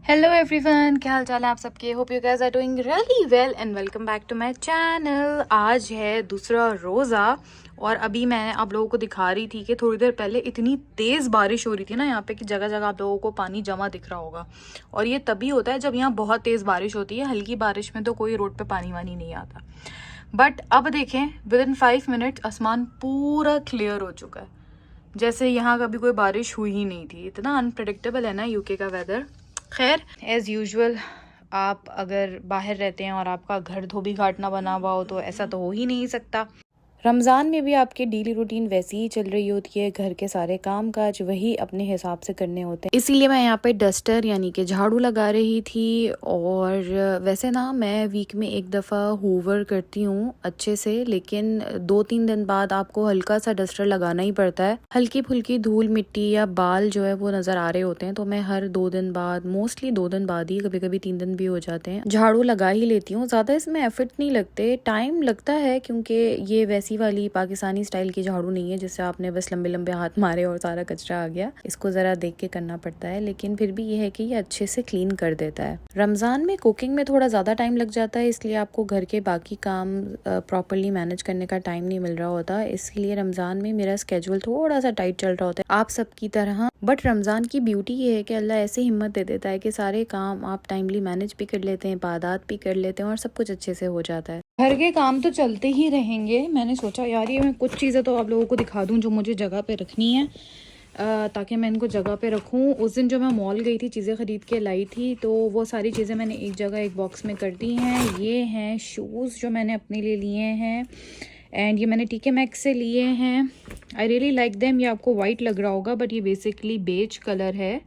Hello everyone, क्या हाल चाल है आप सबके। Hope you guys are doing really well and welcome back to my channel. आज है दूसरा रोज़ा और अभी मैं आप लोगों को दिखा रही थी कि थोड़ी देर पहले इतनी तेज़ बारिश हो रही थी ना यहाँ पे कि जगह जगह आप लोगों को पानी जमा दिख रहा होगा। और ये तभी होता है जब यहाँ बहुत तेज़ बारिश होती है। हल्की बारिश में तो कोई रोड पर पानी वानी नहीं आता। बट अब देखें, विद इन 5 मिनट आसमान पूरा क्लियर हो चुका है, जैसे यहाँ कभी कोई बारिश हुई ही नहीं थी। इतना अनप्रडिक्टेबल है ना यूके का वेदर। खैर, एज़ यूजुअल आप अगर बाहर रहते हैं और आपका घर धोबी घाट ना बना हुआ हो तो ऐसा तो हो ही नहीं सकता। रमज़ान में भी आपकी डेली रूटीन वैसी ही चल रही होती है। घर के सारे काम काज वही अपने हिसाब से करने होते हैं। इसीलिए मैं यहाँ पे डस्टर यानी कि झाड़ू लगा रही थी। और वैसे ना मैं वीक में एक दफ़ा हूवर करती हूँ अच्छे से, लेकिन 2-3 दिन बाद आपको हल्का सा डस्टर लगाना ही पड़ता है। हल्की फुल्की धूल मिट्टी या बाल जो है वो नज़र आ रहे होते हैं, तो मैं हर 2 दिन बाद, मोस्टली 2 दिन बाद ही, कभी कभी 3 दिन भी हो जाते हैं, झाड़ू लगा ही लेती हूँ। ज़्यादा इसमें एफर्ट नहीं लगते, टाइम लगता है क्योंकि ये वैसी वाली पाकिस्तानी स्टाइल की झाड़ू नहीं है जिससे आपने बस लंबे लंबे हाथ मारे और सारा कचरा आ गया। इसको जरा देख के करना पड़ता है, लेकिन फिर भी ये है कि ये अच्छे से क्लीन कर देता है। रमजान में कुकिंग में थोड़ा ज्यादा टाइम लग जाता है, इसलिए आपको घर के बाकी काम प्रॉपरली मैनेज करने का टाइम नहीं मिल रहा होता। इसलिए रमजान में मेरा स्केड्यूल थोड़ा सा टाइट चल रहा होता है, आप सबकी तरह। बट रमजान की ब्यूटी ये है कि अल्लाह ऐसे हिम्मत दे देता है कि सारे काम आप टाइमली मैनेज भी कर लेते हैं, इबादत भी कर लेते हैं और सब कुछ अच्छे से हो जाता है। घर के काम तो चलते ही रहेंगे। मैंने सोचा यार ये मैं कुछ चीज़ें तो आप लोगों को दिखा दूं जो मुझे जगह पे रखनी है, ताकि मैं इनको जगह पे रखूं। उस दिन जो मैं मॉल गई थी, चीज़ें ख़रीद के लाई थी, तो वो सारी चीज़ें मैंने एक जगह एक बॉक्स में कर दी हैं। ये हैं शूज़ जो मैंने अपने लिए लिए हैं, एंड ये मैंने TK Maxx से लिए हैं। I really like them. ये आपको वाइट लग रहा होगा बट ये बेसिकली बेज कलर है।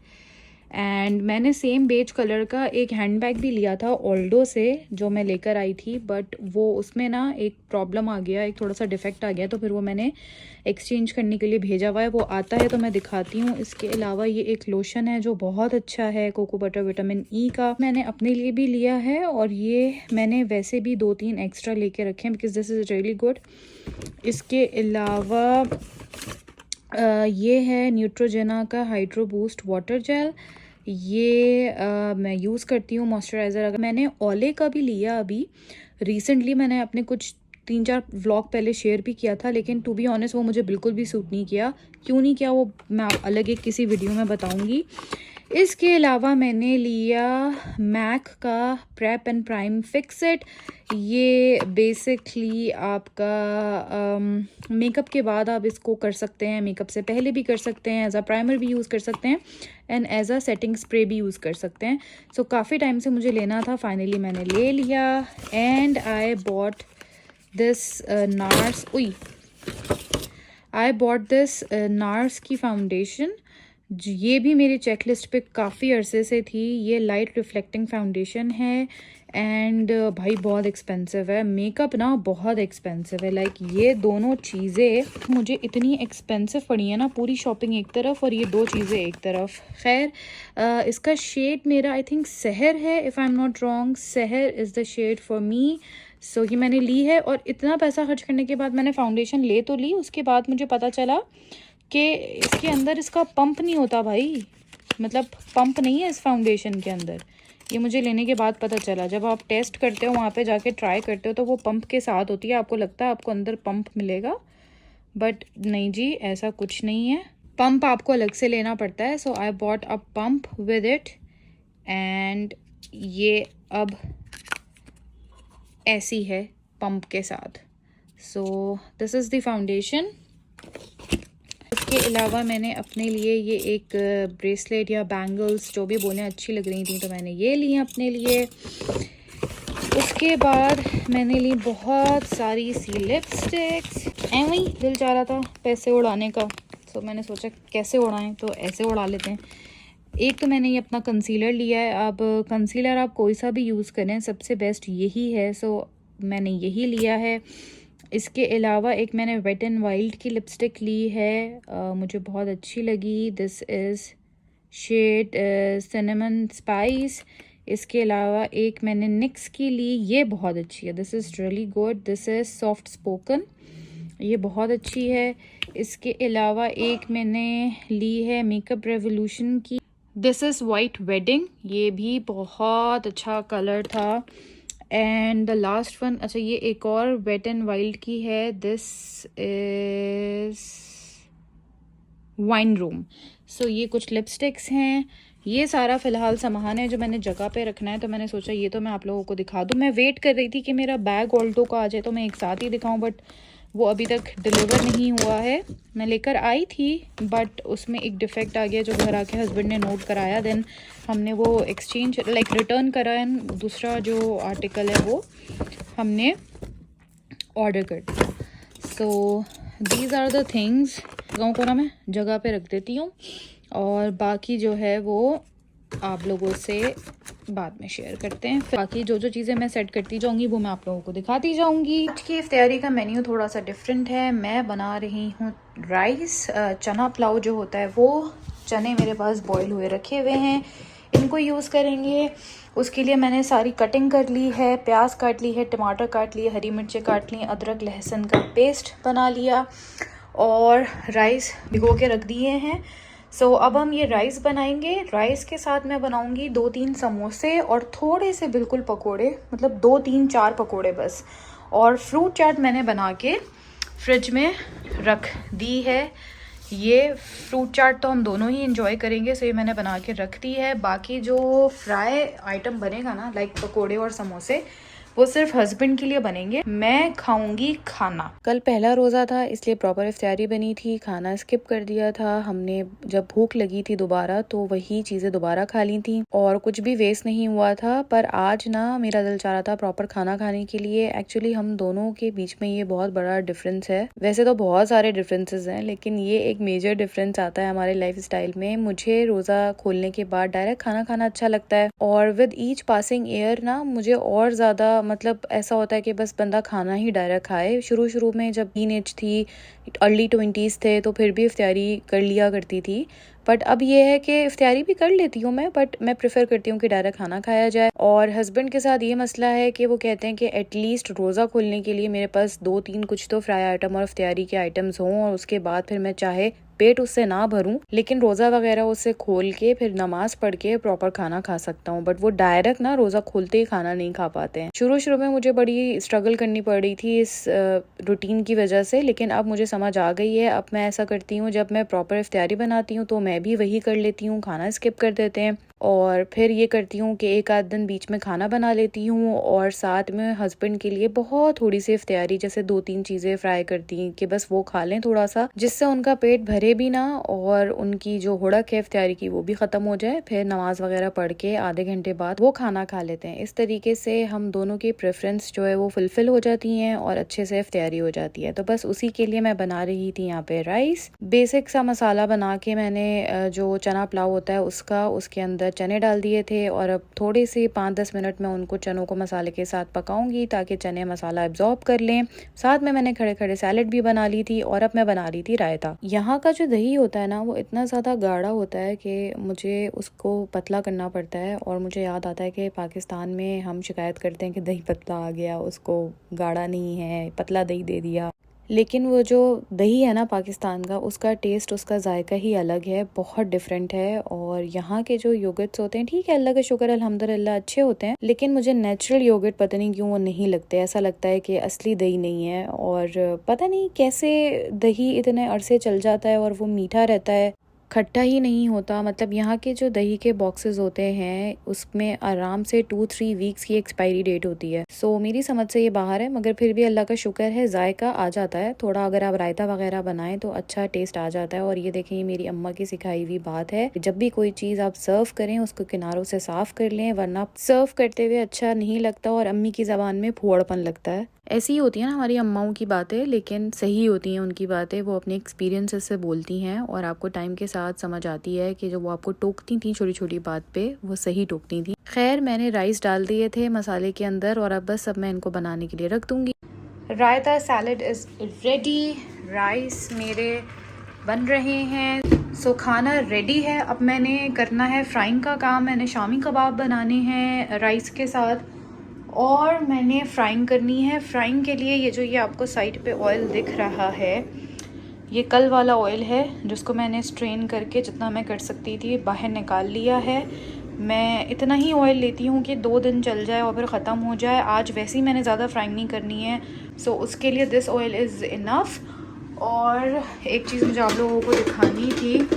एंड मैंने सेम बेज कलर का एक हैंडबैग भी लिया था ऑल्डो से, जो मैं लेकर आई थी, बट वो उसमें ना एक प्रॉब्लम आ गया, एक थोड़ा सा डिफेक्ट आ गया, तो फिर वो मैंने एक्सचेंज करने के लिए भेजा हुआ है। वो आता है तो मैं दिखाती हूँ। इसके अलावा ये एक लोशन है जो बहुत अच्छा है, कोको बटर विटामिन E का, मैंने अपने लिए भी लिया है। और ये मैंने वैसे भी 2-3 एक्स्ट्रा लेके रखे हैं because this is really good. इसके अलावा ये है न्यूट्रोजेना का हाइड्रो बूस्ट वाटर जेल। ये मैं यूज़ करती हूँ मॉइस्चराइज़र। अगर मैंने ओले का भी लिया अभी रिसेंटली, मैंने अपने कुछ 3-4 व्लॉग पहले शेयर भी किया था, लेकिन टू बी ऑनेस्ट वो मुझे बिल्कुल भी सूट नहीं किया। क्यों नहीं किया वो मैं अलग एक किसी वीडियो में बताऊँगी। इसके अलावा मैंने लिया मैक का prep and prime fix it. ये बेसिकली आपका मेकअप के बाद आप इसको कर सकते हैं, मेकअप से पहले भी कर सकते हैं, एज अ प्राइमर भी यूज़ कर सकते हैं and as a setting spray भी यूज़ कर सकते हैं। सो काफ़ी टाइम से मुझे लेना था, फाइनली मैंने ले लिया। And I bought this nurse की फाउंडेशन। ये भी मेरी चेकलिस्ट पे काफ़ी अरसे से थी। ये लाइट रिफ्लेक्टिंग फाउंडेशन है एंड भाई बहुत एक्सपेंसिव है। मेकअप ना बहुत एक्सपेंसिव है, लाइक ये दोनों चीज़ें मुझे इतनी एक्सपेंसिव पड़ी है ना, पूरी शॉपिंग एक तरफ और ये 2 चीज़ें एक तरफ। खैर, इसका शेड मेरा आई थिंक सहर है, if I am not wrong. Sahar is the shade for me. So ये मैंने ली है और इतना पैसा खर्च करने के बाद मैंने फाउंडेशन ले तो ली, उसके बाद मुझे पता चला कि इसके अंदर इसका पंप नहीं होता भाई, मतलब पंप नहीं है इस फाउंडेशन के अंदर। ये मुझे लेने के बाद पता चला। जब आप टेस्ट करते हो, वहाँ पे जाके ट्राई करते हो, तो वो पंप के साथ होती है। आपको लगता है आपको अंदर पंप मिलेगा, बट नहीं जी, ऐसा कुछ नहीं है। पंप आपको अलग से लेना पड़ता है। So I bought a pump with it and ये अब ऐसी है पंप के साथ। So this is the foundation. इसके अलावा मैंने अपने लिए ये एक ब्रेसलेट या बैंगल्स जो भी बोलें, अच्छी लग रही थी तो मैंने ये ली अपने लिए। उसके बाद मैंने ली बहुत सारी सी लिपस्टिक्स। ऐसे ही दिल चाह रहा था पैसे उड़ाने का, तो मैंने सोचा कैसे उड़ाएं, तो ऐसे उड़ा लेते हैं। एक तो मैंने ये अपना कंसीलर लिया है। अब कंसीलर आप कोई सा भी यूज़ करें, सबसे बेस्ट यही है, सो मैंने यही लिया है। इसके अलावा एक मैंने वेट एंड वाइल्ड की लिपस्टिक ली है, मुझे बहुत अच्छी लगी। This is shade cinnamon spice. इसके अलावा एक मैंने निक्स की ली, ये बहुत अच्छी है, this is really good. This is soft spoken, ये बहुत अच्छी है। इसके अलावा एक मैंने ली है मेकअप रेवोल्यूशन की, दिस इज़ वाइट वेडिंग, ये भी बहुत अच्छा कलर था। एंड द लास्ट वन, अच्छा ये एक और वेट एंड वाइल्ड की है, दिस इज वाइन रूम। सो ये कुछ लिपस्टिक्स हैं, ये सारा फ़िलहाल सामान है जो मैंने जगह पे रखना है, तो मैंने सोचा ये तो मैं आप लोगों को दिखा दूँ। मैं वेट कर रही थी कि मेरा बैग ऑल्टो का आ जाए तो मैं एक साथ ही दिखाऊं, बट वो अभी तक डिलीवर नहीं हुआ है। मैं लेकर आई थी बट उसमें एक डिफेक्ट आ गया जो घर आके हस्बैंड ने नोट कराया। देन हमने वो एक्सचेंज लाइक रिटर्न करा एंड दूसरा जो आर्टिकल है वो हमने ऑर्डर कर दिया। So these are the things, गाँव को ना मैं जगह पे रख देती हूँ और बाकी जो है वो आप लोगों से बाद में शेयर करते हैं। बाकी जो जो चीज़ें मैं सेट करती जाऊंगी वो मैं आप लोगों को दिखाती जाऊंगी। आज की इफ्तारी का मेन्यू थोड़ा सा डिफरेंट है। मैं बना रही हूँ राइस, चना पुलाव जो होता है वो। चने मेरे पास बॉईल हुए रखे हुए हैं, इनको यूज़ करेंगे। उसके लिए मैंने सारी कटिंग कर ली है, प्याज काट ली है, टमाटर काट लिए, हरी मिर्चें काट ली, अदरक लहसुन का पेस्ट बना लिया और राइस भिगो के रख दिए हैं। सो अब हम ये राइस बनाएंगे। राइस के साथ मैं बनाऊंगी 2-3 समोसे और थोड़े से बिल्कुल पकोड़े, मतलब 2-3-4 पकोड़े बस। और फ्रूट चाट मैंने बना के फ्रिज में रख दी है। ये फ्रूट चाट तो हम दोनों ही इंजॉय करेंगे, सो ये मैंने बना के रख दी है। बाकी जो फ्राई आइटम बनेगा ना, लाइक पकोड़े और समोसे, वो सिर्फ हस्बैंड के लिए बनेंगे, मैं खाऊंगी खाना। कल पहला रोज़ा था इसलिए प्रॉपर इफ्तारी बनी थी, खाना स्किप कर दिया था हमने। जब भूख लगी थी दोबारा तो वही चीज़ें दोबारा खा ली थी और कुछ भी वेस्ट नहीं हुआ था। पर आज ना मेरा दिल चाह रहा था प्रॉपर खाना खाने के लिए। एक्चुअली हम दोनों के बीच में ये बहुत बड़ा डिफरेंस है। वैसे तो बहुत सारे डिफरेंसेस हैं लेकिन ये एक मेजर डिफरेंस आता है हमारे लाइफ स्टाइल में। मुझे रोज़ा खोलने के बाद डायरेक्ट खाना खाना अच्छा लगता है और विद ईच पासिंग ईयर ना मुझे और ज़्यादा मतलब ऐसा होता है कि बस बंदा खाना ही डायरेक्ट खाए। शुरू में जब टीनेज थी, अर्ली 20s थे, तो फिर भी इफ्तारी कर लिया करती थी। बट अब ये है कि इफ्तारी भी कर लेती हूँ मैं, बट मैं प्रेफर करती हूँ कि डायरेक्ट खाना खाया जाए। और हस्बैंड के साथ ये मसला है कि वो कहते हैं कि एटलीस्ट रोज़ा खोलने के लिए मेरे पास 2-3 कुछ तो फ्राई आइटम और इफ्तारी के आइटम्स हों और उसके बाद फिर मैं चाहे पेट उससे ना भरूं लेकिन रोज़ा वगैरह उससे खोल के फिर नमाज पढ़ के प्रॉपर खाना खा सकता हूँ। बट वो डायरेक्ट ना रोज़ा खोलते ही खाना नहीं खा पाते हैं। शुरू में मुझे बड़ी स्ट्रगल करनी पड़ रही थी इस रूटीन की वजह से, लेकिन अब मुझे समझ आ गई है। अब मैं ऐसा करती हूँ, जब मैं प्रॉपर इफ्तारी बनाती हूँ तो मैं भी वही कर लेती हूँ, खाना स्किप कर देते हैं और फिर ये करती हूँ कि एक आध दिन बीच में खाना बना लेती हूँ और साथ में हस्बैंड के लिए बहुत थोड़ी सी इफ्तारी, जैसे 2-3 चीज़ें फ्राई करती हैं कि बस वो खा लें थोड़ा सा, जिससे उनका पेट भरे भी ना और उनकी जो हुड़क है इफ्तारी की वो भी ख़त्म हो जाए। फिर नमाज वगैरह पढ़ के आधे घंटे बाद वो खाना खा लेते हैं। इस तरीके से हम दोनों की प्रेफरेंस जो है वो फुलफिल हो जाती हैं और अच्छे से इफ्तारी हो जाती है। तो बस उसी के लिए मैं बना रही थी यहाँ पे राइस। बेसिक सा मसाला बना के मैंने जो चना पुलाव होता है उसका, उसके अंदर चने डाल दिए थे और अब थोड़े से 5-10 मिनट में उनको चनों को मसाले के साथ पकाऊंगी ताकि चने मसाला एब्जॉर्ब कर लें। साथ में मैंने खड़े खड़े सैलेड भी बना ली थी और अब मैं बना रही थी रायता। यहाँ का जो दही होता है ना वो इतना ज़्यादा गाढ़ा होता है कि मुझे उसको पतला करना पड़ता है और मुझे याद आता है कि पाकिस्तान में हम शिकायत करते हैं कि दही पतला आ गया, उसको गाढ़ा नहीं है, पतला दही दे दिया। लेकिन वो जो दही है ना पाकिस्तान का, उसका टेस्ट, उसका जायका ही अलग है, बहुत डिफरेंट है। और यहाँ के जो योगर्ट्स होते हैं, ठीक है अल्लाह का शुक्र अल्हम्दुलिल्लाह अच्छे होते हैं, लेकिन मुझे नेचुरल योगर्ट पता नहीं क्यों वो नहीं लगते। ऐसा लगता है कि असली दही नहीं है और पता नहीं कैसे दही इतने अरसे चल जाता है और वो मीठा रहता है, खट्टा ही नहीं होता। मतलब यहाँ के जो दही के बॉक्सेस होते हैं उसमें आराम से 2-3 वीक्स की एक्सपायरी डेट होती है। सो मेरी समझ से ये बाहर है, मगर फिर भी अल्लाह का शुक्र है जायका आ जाता है थोड़ा। अगर आप रायता वगैरह बनाएं तो अच्छा टेस्ट आ जाता है। और ये देखें, ये मेरी अम्मा की सिखाई हुई बात है, जब भी कोई चीज़ आप सर्व करें उसको किनारों से साफ कर लें, वरना सर्व करते हुए अच्छा नहीं लगता और अम्मी की ज़बान में फुहड़पन लगता है। ऐसी ही होती है ना हमारी अम्माओं की बातें, लेकिन सही होती हैं उनकी बातें। वो अपने एक्सपीरियंसेस से बोलती हैं और आपको टाइम के साथ समझ आती है कि जो वो आपको टोकती थी छोटी छोटी बात पे, वो सही टोकती थी। खैर मैंने राइस डाल दिए थे मसाले के अंदर और अब बस मैं इनको बनाने के लिए रख दूंगी। रायता सैलेड इज़ रेडी, राइस मेरे बन रहे हैं। सो खाना रेडी है। अब मैंने करना है फ्राइंग का काम। मैंने शामी कबाब बनाने हैं राइस के साथ और मैंने फ्राइंग करनी है। फ्राइंग के लिए ये जो ये आपको साइड पे ऑयल दिख रहा है, ये कल वाला ऑयल है जिसको मैंने स्ट्रेन करके जितना मैं कर सकती थी बाहर निकाल लिया है। मैं इतना ही ऑयल लेती हूँ कि 2 दिन चल जाए और फिर ख़त्म हो जाए। आज वैसे ही मैंने ज़्यादा फ्राइंग नहीं करनी है, सो उसके लिए दिस ऑयल इज़ इनफ। और एक चीज़ मुझे आप लोगों को दिखानी थी,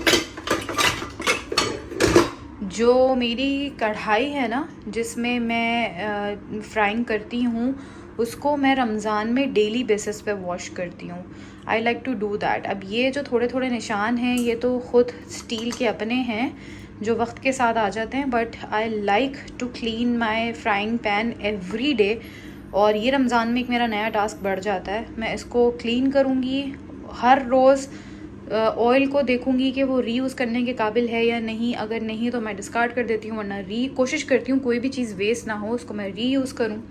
जो मेरी कढ़ाई है ना जिसमें मैं फ्राइंग करती हूँ, उसको मैं रमज़ान में डेली बेसिस पे वॉश करती हूँ। I like to do that. अब ये जो थोड़े थोड़े निशान हैं ये तो ख़ुद स्टील के अपने हैं जो वक्त के साथ आ जाते हैं, but I like to clean my frying pan every day. और ये रमज़ान में एक मेरा नया टास्क बढ़ जाता है, मैं इसको क्लीन करूँगी हर रोज़। ऑयल को देखूंगी कि वो रीयूज़ करने के काबिल है या नहीं, अगर नहीं तो मैं डिस्कार्ड कर देती हूँ, वरना कोशिश करती हूँ कोई भी चीज़ वेस्ट ना हो उसको मैं रीयूज़ करूँ।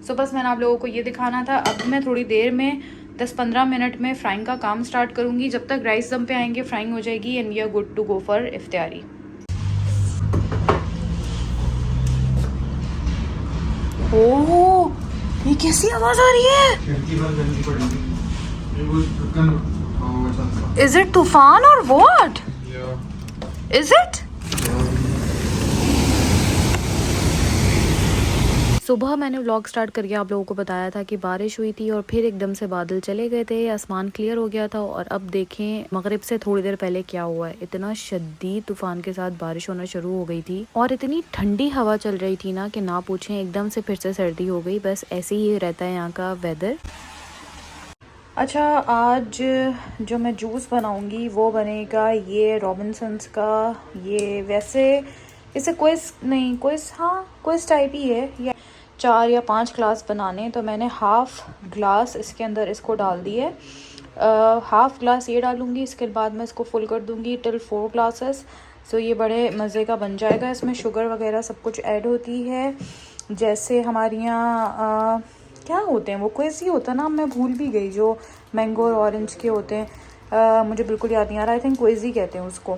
सो बस मैंने आप लोगों को ये दिखाना था। अब मैं थोड़ी देर में 10-15 मिनट में फ्राइंग का काम स्टार्ट करूँगी। जब तक राइस दम पे आएंगे फ्राइंग हो जाएगी and we are good to go for इफ्तारी। ओह, ये कैसी आवाज़ आ रही है? Is it तूफान और what? Yeah. Is it? सुबह मैंने व्लॉग स्टार्ट करके आप लोगों को बताया था कि बारिश हुई थी और फिर एकदम से बादल चले गए थे, आसमान क्लियर हो गया था। और अब देखें मगरिब से थोड़ी देर पहले क्या हुआ है, इतना शदीद तूफान के साथ बारिश होना शुरू हो गई थी और इतनी ठंडी हवा चल रही थी ना कि ना पूछें। एकदम से फिर से सर्दी हो गई। बस ऐसे ही रहता है यहाँ का वेदर। अच्छा, आज जो मैं जूस बनाऊंगी वो बनेगा ये रॉबिन्सन्स का। ये वैसे इसे क्विज नहीं, क्विज टाइप ही है। या 4 या 5 ग्लास बनाने, तो मैंने हाफ़ ग्लास इसके अंदर इसको डाल दिए। हाफ़ ग्लास ये डालूंगी, इसके बाद मैं इसको फुल कर दूंगी टिल 4 ग्लासेस। सो ये बड़े मज़े का बन जाएगा। इसमें शुगर वगैरह सब कुछ ऐड होती है, जैसे हमारे यहाँ क्या होते हैं वो क्विज ही होता है ना, मैं भूल भी गई, जो मैंगो और ऑरेंज के होते हैं। मुझे बिल्कुल याद नहीं आ रहा। आई थिंक क्विज ही कहते हैं उसको।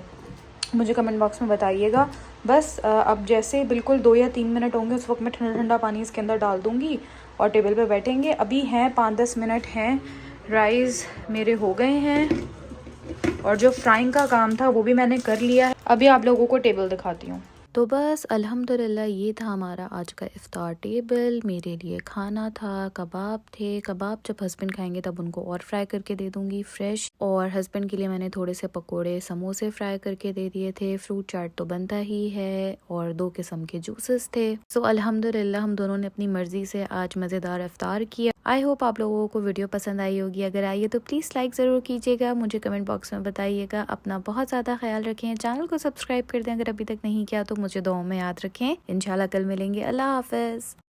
मुझे कमेंट बॉक्स में बताइएगा। बस अब जैसे बिल्कुल 2 या 3 मिनट होंगे उस वक्त मैं ठंडा ठंडा पानी इसके अंदर डाल दूँगी और टेबल पे बैठेंगे। अभी हैं 5-10 मिनट हैं, राइस मेरे हो गए हैं और जो फ्राइंग का काम था वो भी मैंने कर लिया है। अभी आप लोगों को टेबल दिखाती हूँ। तो बस अल्हम्दुलिल्लाह ये था हमारा आज का इफ्तार टेबल। मेरे लिए खाना था, कबाब थे। कबाब जब हस्बैंड खाएंगे तब उनको और फ्राई करके दे दूंगी फ्रेश। और हस्बैंड के लिए मैंने थोड़े से पकोड़े समोसे फ्राई करके दे दिए थे। फ्रूट चाट तो बनता ही है और 2 किस्म के जूसेस थे। सो अल्हम्दुलिल्लाह हम दोनों ने अपनी मर्जी से आज मज़ेदार इफ्तार किया। आई होप आप लोगों को वीडियो पसंद आई होगी। अगर आई है तो प्लीज़ लाइक ज़रूर कीजिएगा, मुझे कमेंट बॉक्स में बताइएगा। अपना बहुत ज़्यादा ख्याल रखें, चैनल को सब्सक्राइब कर दें अगर अभी तक नहीं किया तो। मुझे दुआओं में याद रखें। इंशाल्लाह कल मिलेंगे। अल्लाह हाफ़िज़।